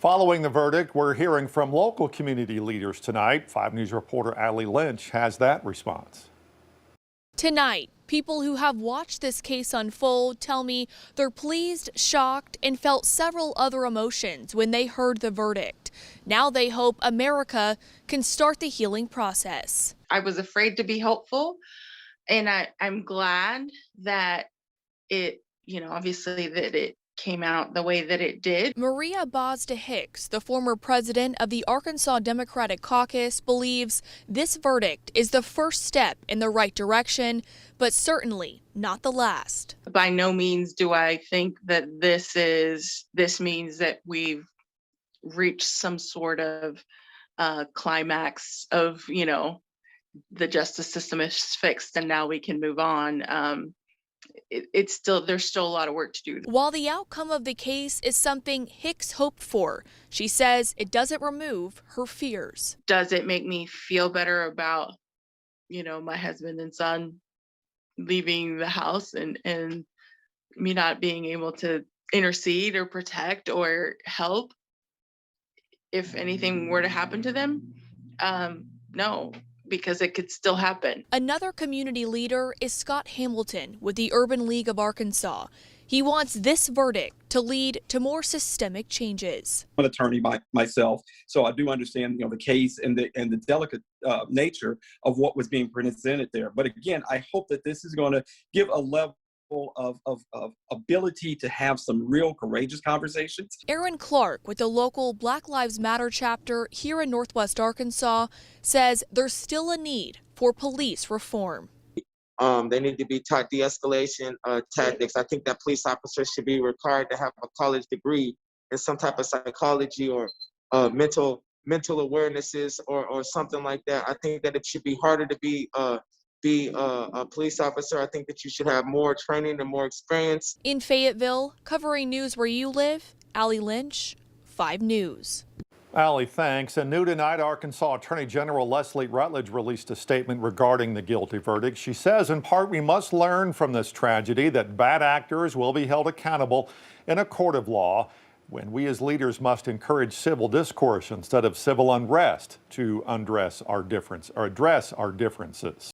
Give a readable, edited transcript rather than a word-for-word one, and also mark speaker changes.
Speaker 1: Following the verdict, we're hearing from local community leaders tonight. 5 News reporter Allie Lynch has that response.
Speaker 2: Tonight, people who have watched this case unfold tell me they're pleased, shocked, and felt several other emotions when they heard the verdict. Now they hope America can start the healing process.
Speaker 3: I was afraid to be hopeful, and I'm glad that it, obviously that it came out the way that it did.
Speaker 2: Maria Bosda Hicks, the former president of the Arkansas Democratic Caucus, believes this verdict is the first step in the right direction, but certainly not the last.
Speaker 3: By no means do I think that this means that we've reached some sort of climax of, the justice system is fixed and now we can move on. There's still a lot of work to do.
Speaker 2: While the outcome of the case is something Hicks hoped for, she says it doesn't remove her fears.
Speaker 3: Does it make me feel better about, my husband and son leaving the house and me not being able to intercede or protect or help if anything were to happen to them? No, because it could still happen.
Speaker 2: Another community leader is Scott Hamilton with the Urban League of Arkansas. He wants this verdict to lead to more systemic changes.
Speaker 4: I'm an attorney myself, so I do understand, the case and the delicate nature of what was being presented there. But again, I hope that this is going to give a level of ability to have some real courageous conversations.
Speaker 2: Aaron Clark with the local Black Lives Matter chapter here in Northwest Arkansas says there's still a need for police reform.
Speaker 5: There need to be taught de-escalation tactics. I think that police officers should be required to have a college degree in some type of psychology or mental awarenesses or something like that. I think that it should be harder to be a police officer. I think that you should have more training and more experience.
Speaker 2: In Fayetteville, covering news where you live, Allie Lynch, 5 News.
Speaker 1: Allie, thanks. And new tonight, Arkansas Attorney General Leslie Rutledge released a statement regarding the guilty verdict. She says, in part, we must learn from this tragedy that bad actors will be held accountable in a court of law, when we as leaders must encourage civil discourse instead of civil unrest to address our differences.